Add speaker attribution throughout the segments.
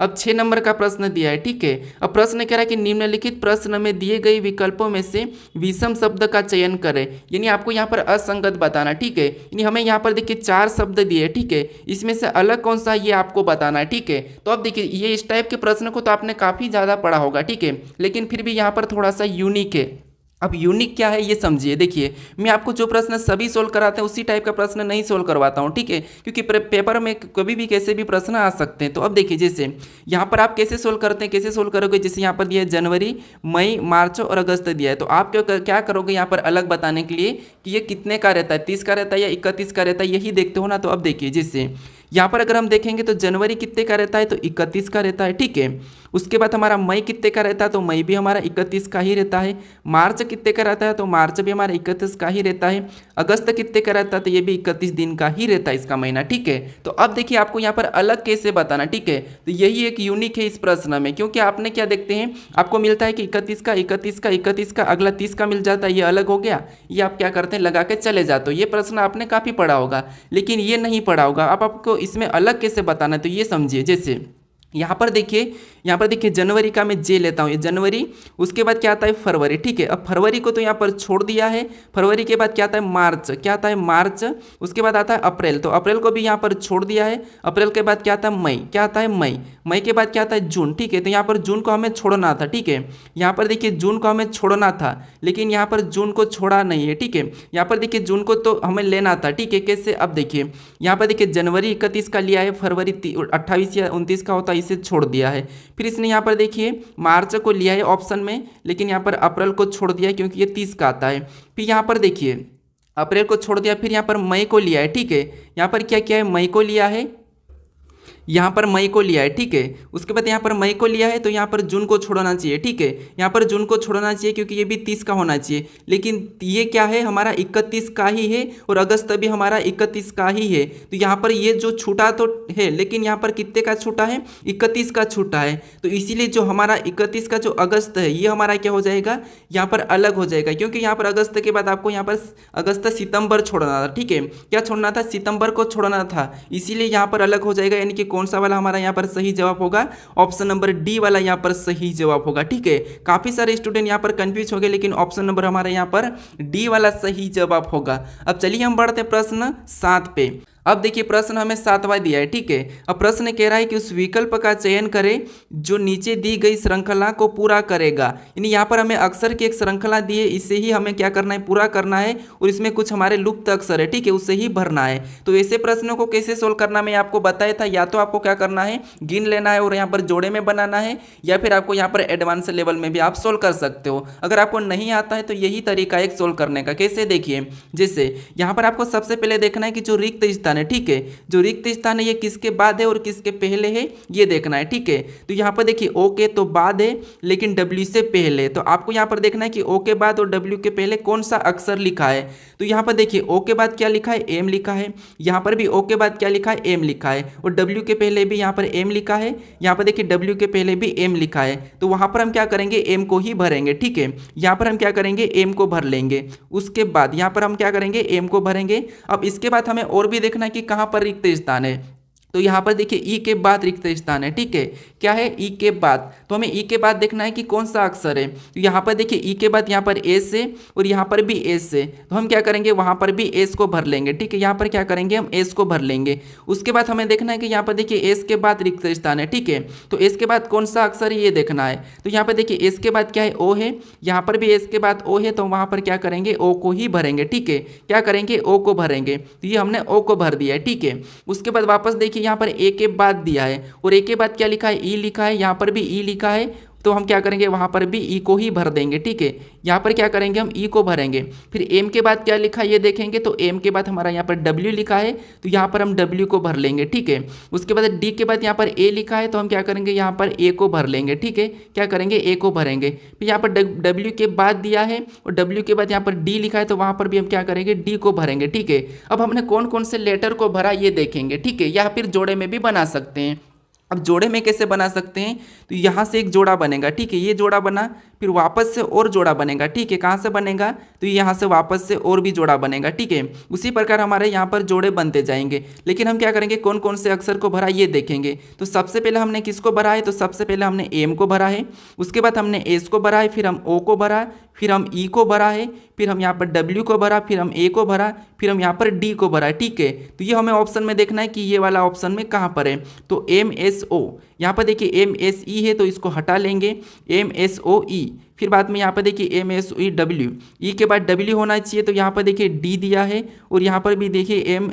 Speaker 1: अब 6 नंबर का प्रश्न दिया है, ठीक है। अब प्रश्न कह रहा है कि निम्नलिखित प्रश्न में दिए गए विकल्पों में से विषम शब्द का चयन करें, यानी आपको यहाँ पर असंगत बताना, ठीक है। यानी हमें यहाँ पर देखिए 4 शब्द दिए, ठीक है, इसमें से अलग कौन सा ये आपको बताना है, ठीक है। तो अब देखिए ये इस टाइप के प्रश्न को तो आपने काफ़ी ज़्यादा पढ़ा होगा, ठीक है, लेकिन फिर भी यहाँ पर थोड़ा सा यूनिक है। अब यूनिक क्या है ये समझिए। देखिए मैं आपको जो प्रश्न सभी सोल्व कराते हैं उसी टाइप का प्रश्न नहीं सोल्व करवाता हूँ, ठीक है, क्योंकि पेपर में कभी भी कैसे भी प्रश्न आ सकते हैं। तो अब देखिए जैसे यहाँ पर आप कैसे सोल्व करते हैं, कैसे सोल्व करोगे, जैसे यहाँ पर दिया है जनवरी, मई, मार्च और अगस्त दिया है, तो आप क्या करोगे यहाँ पर अलग बताने के लिए कि ये कितने का रहता है, 30 का रहता है या 31 का रहता है, यही देखते हो ना। तो अब देखिए जैसे यहाँ पर अगर हम देखेंगे तो जनवरी कितने का रहता है, तो 31 का रहता है, ठीक है। उसके बाद हमारा मई कितने का रहता है, तो मई भी हमारा 31 का ही रहता है। मार्च कितने का रहता है, तो मार्च भी हमारा 31 का ही रहता है। अगस्त कितने का रहता है, तो ये भी 31 दिन का ही रहता है इसका महीना, ठीक है। तो अब देखिए आपको यहाँ पर अलग कैसे बताना, ठीक है, तो यही एक यूनिक है इस प्रश्न में, क्योंकि आपने क्या देखते हैं, आपको मिलता है कि 31 का 31 का 31 का अगला 30 का मिल जाता है, ये अलग हो गया, ये आप क्या करते हैं लगा के चले जाते हो। ये प्रश्न आपने काफ़ी पढ़ा होगा, लेकिन ये नहीं पढ़ा होगा। अब आपको इसमें अलग कैसे बताना है, तो ये समझिए। जैसे यहाँ पर देखिए जनवरी का मैं जे लेता हूँ, ये जनवरी, उसके बाद क्या आता है फरवरी, ठीक है। अब फरवरी को तो यहाँ पर छोड़ दिया है, फरवरी के बाद क्या आता है मार्च, क्या आता है मार्च, उसके बाद आता है अप्रैल, तो अप्रैल को भी यहाँ पर छोड़ दिया है। अप्रैल के बाद क्या आता है मई, क्या आता है मई, मई के बाद क्या आता है जून, ठीक है। तो यहाँ पर जून को हमें छोड़ना था, ठीक है, यहाँ पर देखिए जून को हमें छोड़ना था, लेकिन यहाँ पर जून को छोड़ा नहीं है, ठीक है। यहाँ पर देखिए जून को तो हमें लेना था, ठीक है, कैसे, अब देखिए यहाँ पर देखिए जनवरी 31 का लिया है, फरवरी 28 या 29 का होता है, इसे छोड़ दिया है। फिर इसने यहाँ पर देखिए मार्च को लिया है ऑप्शन में, लेकिन यहाँ पर अप्रैल को छोड़ दिया है क्योंकि ये 30 का आता है। फिर यहाँ पर देखिए अप्रैल को छोड़ दिया, फिर यहाँ पर मई को लिया है, ठीक है। यहाँ पर क्या किया है, मई को लिया है, यहाँ पर मई को लिया है, ठीक है। उसके बाद यहाँ पर मई को लिया है, तो यहाँ पर जून को छोड़ना चाहिए, ठीक है। यहाँ पर जून को छोड़ना चाहिए क्योंकि ये भी 30 का होना चाहिए, लेकिन ये क्या है हमारा 31 का ही है, और अगस्त भी हमारा 31 का ही है। तो यहाँ पर ये जो छूटा तो है, लेकिन यहाँ पर कितने का छूटा है, 31 का छूटा है। तो इसीलिए जो हमारा 31 का जो अगस्त है ये हमारा क्या हो जाएगा, यहाँ पर अलग हो जाएगा, क्योंकि यहाँ पर अगस्त के बाद आपको यहाँ पर अगस्त सितंबर छोड़ना था, ठीक है, क्या छोड़ना था, सितंबर को छोड़ना था, इसीलिए यहाँ पर अलग हो जाएगा। यानी कि कौन सा वाला हमारा यहाँ पर सही जवाब होगा, ऑप्शन नंबर डी वाला यहाँ पर सही जवाब होगा, ठीक है। काफी सारे स्टूडेंट यहाँ पर कंफ्यूज हो गए, लेकिन ऑप्शन नंबर हमारा यहाँ पर डी वाला सही जवाब होगा। अब चलिए हम बढ़ते हैं प्रश्न 7 पे। अब देखिए प्रश्न हमें 7वां दिया है, ठीक है। अब प्रश्न कह रहा है कि उस विकल्प का चयन करें जो नीचे दी गई श्रृंखला को पूरा करेगा। यानी यहाँ पर हमें अक्षर की एक श्रृंखला दी है, इसे ही हमें क्या करना है, पूरा करना है, और इसमें कुछ हमारे लुप्त अक्षर है, ठीक है, उससे ही भरना है। तो ऐसे प्रश्नों को कैसे सोल्व करना मैं आपको बताया था, या तो आपको क्या करना है, गिन लेना है और यहाँ पर जोड़े में बनाना है, या फिर आपको यहाँ पर एडवांस लेवल में भी आप सोल्व कर सकते हो। अगर आपको नहीं आता है तो यही तरीका है सोल्व करने का। कैसे, देखिए जैसे यहाँ पर आपको सबसे पहले देखना है कि जो रिक्त स्थान है, ठीक है, जो रिक्त स्थान है ये किसके बाद है और किसके पहले है ये देखना है, ठीक है। तो यहाँ पर देखिए ओ के तो बाद है, लेकिन डब्ल्यू से पहले, तो आपको यहाँ पर देखना है कि ओ के बाद और डब्ल्यू के पहले कौन सा अक्षर लिखा है। तो यहाँ पर देखिए ओ के बाद क्या लिखा है, एम लिखा है, यहाँ पर भी ओ के बाद क्या लिखा है, एम लिखा है, और डब्ल्यू के पहले भी यहाँ पर एम लिखा है, यहाँ पर देखिए डब्ल्यू के पहले भी एम लिखा है। तो वहाँ पर हम क्या करेंगे, एम को ही भरेंगे, ठीक है, यहाँ पर हम क्या करेंगे, एम को भर लेंगे। उसके बाद यहाँ पर हम क्या करेंगे, एम को भरेंगे। अब इसके बाद हमें और भी देखना है कि कहाँ पर रिक्त स्थान है। तो यहाँ पर देखिए ई के बाद रिक्त स्थान है, ठीक है, क्या है, ई के बाद, तो हमें ई के बाद देखना है कि कौन सा अक्षर है। तो यहाँ पर देखिए ई के बाद यहाँ पर एस है और यहाँ पर भी एस है, तो हम क्या करेंगे, वहाँ पर भी एस को भर लेंगे, ठीक है, यहाँ पर क्या करेंगे, हम एस को भर लेंगे। उसके बाद हमें देखना है कि यहाँ पर देखिए एस के बाद रिक्त स्थान है, ठीक है, तो एस के बाद कौन सा अक्षर है ये देखना है। तो यहाँ पर देखिए एस के बाद क्या है, ओ है, यहाँ पर भी एस के बाद ओ है, तो वहाँ पर क्या करेंगे, ओ को ही भरेंगे, ठीक है, क्या करेंगे, ओ को भरेंगे। तो ये हमने ओ को भर दिया है, ठीक है। उसके बाद वापस देखिए यहाँ पर ए के बाद दिया है, और ए के बाद क्या लिखा है, ई लिखा है, यहाँ पर भी ई लिखा है, तो हम क्या करेंगे, वहाँ पर भी ई को ही भर देंगे, ठीक है। यहाँ पर क्या करेंगे, हम ई को भरेंगे। फिर एम के बाद क्या लिखा है ये देखेंगे, तो एम के बाद हमारा यहाँ पर डब्ल्यू लिखा है, तो यहाँ पर हम डब्ल्यू को भर लेंगे, ठीक है। उसके बाद डी के बाद यहाँ पर ए लिखा है, तो हम क्या करेंगे, यहाँ पर ए को भर लेंगे, ठीक है, क्या करेंगे, ए को भरेंगे। फिर यहाँ पर डब्ल्यू के बाद दिया है और डब्ल्यू के बाद यहाँ पर डी लिखा है, तो वहाँ पर भी हम क्या करेंगे, डी को भरेंगे, ठीक है। अब हमने कौन कौन से लेटर को भरा ये देखेंगे, ठीक है, या फिर जोड़े में भी बना सकते हैं। अब जोड़े में कैसे बना सकते हैं, तो यहाँ से एक जोड़ा बनेगा, ठीक है, ये जोड़ा बना, फिर वापस से और जोड़ा बनेगा, ठीक है। कहाँ से बनेगा, तो यहाँ से वापस से और भी जोड़ा बनेगा, ठीक है। उसी प्रकार हमारे यहाँ पर जोड़े बनते जाएंगे। लेकिन हम क्या करेंगे, कौन कौन से अक्षर को भरा ये देखेंगे। तो सबसे पहले हमने किसको भरा है, तो सबसे पहले हमने एम को भरा है, उसके बाद हमने एस को भरा है, फिर हम ओ को भरा, फिर हम ई को भरा है, फिर हम यहाँ पर डब्ल्यू को भरा, फिर हम ए को भरा, फिर हम यहाँ पर डी को भरा, ठीक है। तो ये हमें ऑप्शन में देखना है कि ये वाला ऑप्शन में कहाँ पर है। तो एम एस ओ, यहाँ पर देखिए एम एस ई है तो इसको हटा लेंगे, एम एस ओ ई। फिर बाद में यहाँ पर देखिए एम एस ई डब्ल्यू, ई के बाद डब्ल्यू होना चाहिए, तो यहाँ पर देखिए डी दिया है, और यहाँ पर भी देखिए एम,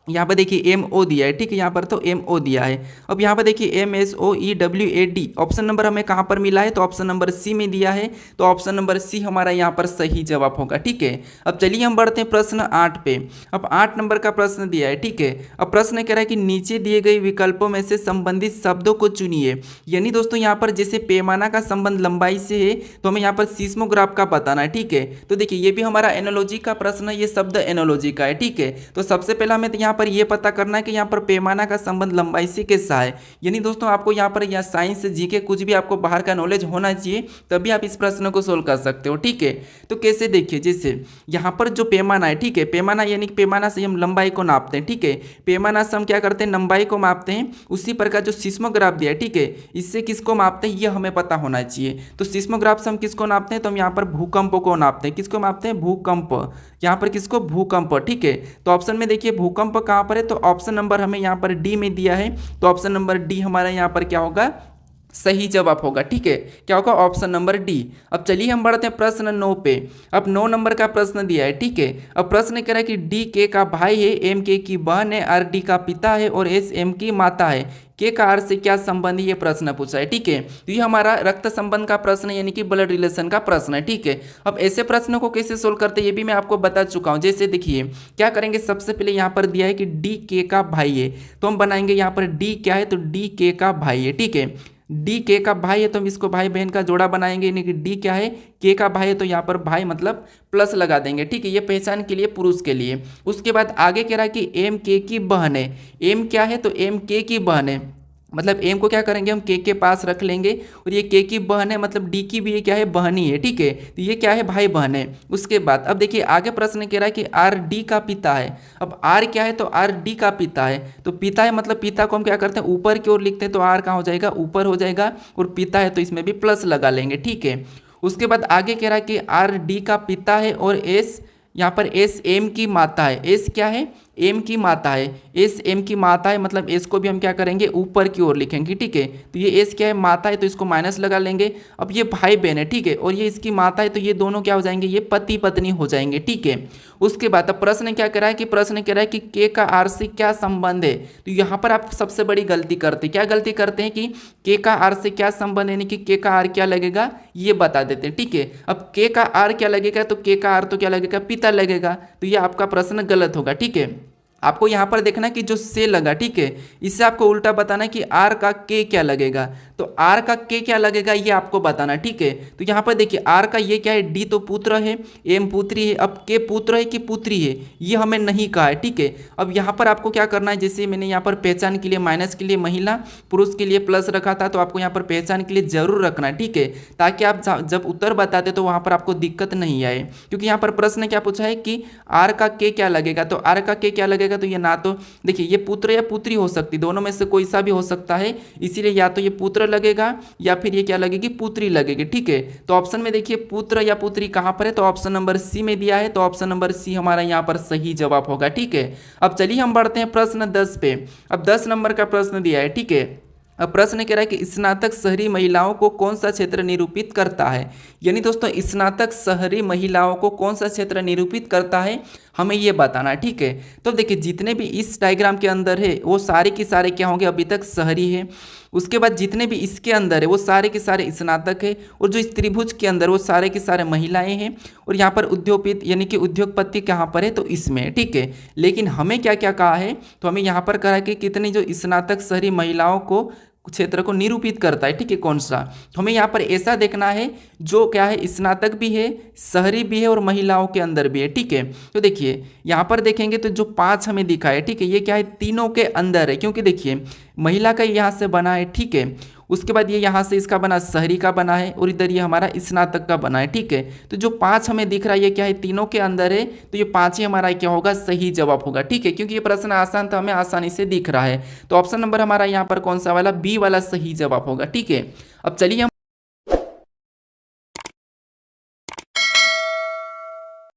Speaker 1: यहाँ पर देखिए एम ओ दिया है, ठीक है। यहाँ पर तो एम ओ दिया है। अब यहाँ पर देखिए M S O E W A D, option number हमें कहाँ पर मिला है, तो ऑप्शन नंबर सी में दिया है। तो ऑप्शन नंबर सी हमारा यहाँ पर सही जवाब होगा, ठीक है। अब चलिए हम बढ़ते हैं प्रश्न 8 पे। अब 8 नंबर का प्रश्न दिया है, ठीक है। अब प्रश्न कह रहा है कि नीचे दिए गए विकल्पों में से संबंधित शब्दों को चुनिए। यानी दोस्तों यहाँ पर जैसे पैमाना का संबंध लंबाई से है, तो हमें यहाँ पर सीस्मोग्राफ का बताना है, ठीक है। तो देखिए ये भी हमारा एनोलॉजी का प्रश्न है, ये शब्द एनोलॉजी का है, ठीक है। तो सबसे पहले हमें यहाँ पर ये पता करना है कि यहाँ पर पैमाना का संबंध लंबाई से कैसा है। यानी दोस्तों आपको यहाँ पर या साइंस जीके कुछ भी आपको बाहर का नॉलेज होना चाहिए, तभी आप इस प्रश्न को सोल्व कर सकते हो, ठीक है। तो कैसे देखिए, जैसे यहाँ पर जो पैमाना है, ठीक है, पैमाना यानी कि पैमाना से हम लंबाई को नापते हैं, ठीक है। पैमाना से हम क्या करते हैं, लंबाई को मापते हैं। उसी प्रकार जो सीस्मोग्राफ दिया है, ठीक है, इससे किसको मापते हैं ये हमें पता होना चाहिए। तो सीस्मोग्राफ से हम किसको नापते हैं, तो हम यहाँ पर भूकंप को नापते हैं। किसको मापते हैं, भूकंप, यहाँ पर किसको, भूकंप, ठीक है। तो ऑप्शन में देखिए भूकंप कहाँ पर है, तो ऑप्शन नंबर हमें यहाँ पर डी में दिया है। तो ऑप्शन नंबर डी हमारा यहाँ पर क्या होगा, सही जवाब होगा, ठीक है। क्या होगा, ऑप्शन नंबर डी। अब चलिए हम बढ़ते हैं प्रश्न 9 पे। अब 9 नंबर का प्रश्न दिया है, ठीक है। अब प्रश्न कह रहा है कि डी के का भाई है, एम के की बहन है, आर डी का पिता है और एस एम की माता है। के का आर से क्या संबंध है, ये प्रश्न पूछा है, ठीक है। तो ये हमारा रक्त संबंध का प्रश्न है, यानी कि ब्लड रिलेशन का प्रश्न है, ठीक है। अब ऐसे प्रश्नों को कैसे सोल्व करते हैं ये भी मैं आपको बता चुका हूँ। जैसे देखिए क्या करेंगे, सबसे पहले यहाँ पर दिया है कि डी के का भाई है, तो हम बनाएंगे यहाँ पर डी क्या है, तो डी के का भाई है, ठीक है। डी के का भाई है तो हम इसको भाई बहन का जोड़ा बनाएंगे, यानी कि डी क्या है, के का भाई है, तो यहाँ पर भाई मतलब प्लस लगा देंगे, ठीक है। ये पहचान के लिए, पुरुष के लिए। उसके बाद आगे कह रहा है कि एम के की बहन है। एम क्या है, तो एम के की बहन है, मतलब एम को क्या करेंगे, हम के पास रख लेंगे, और ये के की बहन है, मतलब डी की भी ये क्या है, बहनी है, ठीक है। तो ये क्या है, भाई बहन है। उसके बाद अब देखिए आगे प्रश्न कह रहा है कि आर डी का पिता है। अब आर क्या है, तो आर डी का पिता है। तो पिता है मतलब पिता को हम क्या करते हैं, ऊपर की ओर लिखते हैं, तो आर कहाँ हो जाएगा, ऊपर हो जाएगा, और पिता है तो इसमें भी प्लस लगा लेंगे, ठीक है। उसके बाद आगे कह रहा है कि आर डी का पिता है और एस, यहाँ पर एस एम की माता है। एस क्या है, एम की माता है। एस एम की माता है, मतलब एस को भी हम क्या करेंगे, ऊपर की ओर लिखेंगे, ठीक है। तो ये एस क्या है, माता है, तो इसको माइनस लगा लेंगे। अब ये भाई बहन है, ठीक है, और ये इसकी माता है, तो ये दोनों क्या हो जाएंगे, ये पति पत्नी हो जाएंगे, ठीक है। उसके बाद अब प्रश्न क्या कह रहा है कि प्रश्न कह रहा है कि के का आर से क्या संबंध है। तो यहाँ पर आप सबसे बड़ी गलती करते हैं, क्या गलती करते हैं कि के का आर से क्या संबंध है, यानी कि के का आर क्या लगेगा ये बता देते हैं, ठीक है। अब के का आर क्या लगेगा, तो के का आर तो क्या लगेगा, पिता लगेगा। तो ये आपका प्रश्न गलत होगा, ठीक है। आपको यहाँ पर देखना है कि जो से लगा, ठीक है, इससे आपको उल्टा बताना है कि आर का के क्या लगेगा। तो आर का के क्या लगेगा ये आपको बताना, ठीक है। तो यहाँ पर देखिए आर का ये क्या है, डी तो पुत्र है, एम पुत्री है। अब के पुत्र है कि पुत्री है ये हमें नहीं कहा है, ठीक है। अब यहाँ पर आपको क्या करना है, जैसे मैंने यहाँ पर पहचान के लिए माइनस के लिए महिला, पुरुष के लिए प्लस रखा था, तो आपको यहाँ पर पहचान के लिए जरूर रखना है, ठीक है, ताकि आप जब उत्तर बताते तो वहाँ पर आपको दिक्कत नहीं आए। क्योंकि यहाँ पर प्रश्न क्या पूछा है कि आर का के क्या लगेगा, तो आर का के क्या लगेगा, तो ये ना तो देखिए ये पुत्र या पुत्री हो सकती, दोनों में से कोई सा भी हो सकता है, इसीलिए या तो ये पुत्र लगेगा या फिर ये क्या लगेगी, पुत्री लगेगी, ठीक है। तो ऑप्शन में देखिए पुत्र या पुत्री कहां पर है, तो ऑप्शन नंबर सी में दिया है, तो ऑप्शन नंबर सी हमारा यहां पर सही जवाब होगा, ठीक है। अब चलिए हम बढ़ते हैं प्रश्न 10 पे। अब 10 नंबर का प्रश्न दिया है, ठीक है। अब प्रश्न कह रहा है कि स्नातक शहरी महिलाओं को कौन सा क्षेत्र निरूपित करता है। यानी दोस्तों स्नातक शहरी महिलाओं को कौन सा क्षेत्र निरूपित करता है हमें ये बताना है, ठीक है। तो देखिए जितने भी इस डायग्राम के अंदर है वो सारे के सारे क्या होंगे, अभी तक शहरी है। उसके बाद जितने भी इसके अंदर है वो सारे के सारे स्नातक है, और जो इस त्रिभुज के अंदर वो सारे के सारे महिलाएं हैं, और यहाँ पर उद्योगपति यानी कि उद्योगपति कहाँ पर है, तो इसमें, ठीक है। लेकिन हमें क्या क्या कहा है, तो हमें यहाँ पर कहा है कि कितनी जो स्नातक शहरी महिलाओं को क्षेत्र को निरूपित करता है, ठीक है, कौन सा। तो हमें यहाँ पर ऐसा देखना है जो क्या है, स्नातक भी है, शहरी भी है, और महिलाओं के अंदर भी है, ठीक है। तो देखिए यहाँ पर देखेंगे तो जो 5 हमें दिखा है, ठीक है, ये क्या है, तीनों के अंदर है, क्योंकि देखिए महिला का यहाँ से बना है, ठीक है। उसके बाद ये यहाँ से इसका बना शहरी का बना है और इधर ये हमारा स्नातक का बना है। ठीक है, तो जो 5 हमें दिख रहा है ये क्या है, तीनों के अंदर है, तो ये 5 ही हमारा क्या होगा, सही जवाब होगा। ठीक है, क्योंकि ये प्रश्न आसान था, हमें आसानी से दिख रहा है, तो ऑप्शन नंबर हमारा यहाँ पर कौन सा वाला, बी वाला सही जवाब होगा। ठीक है, अब चलिए हम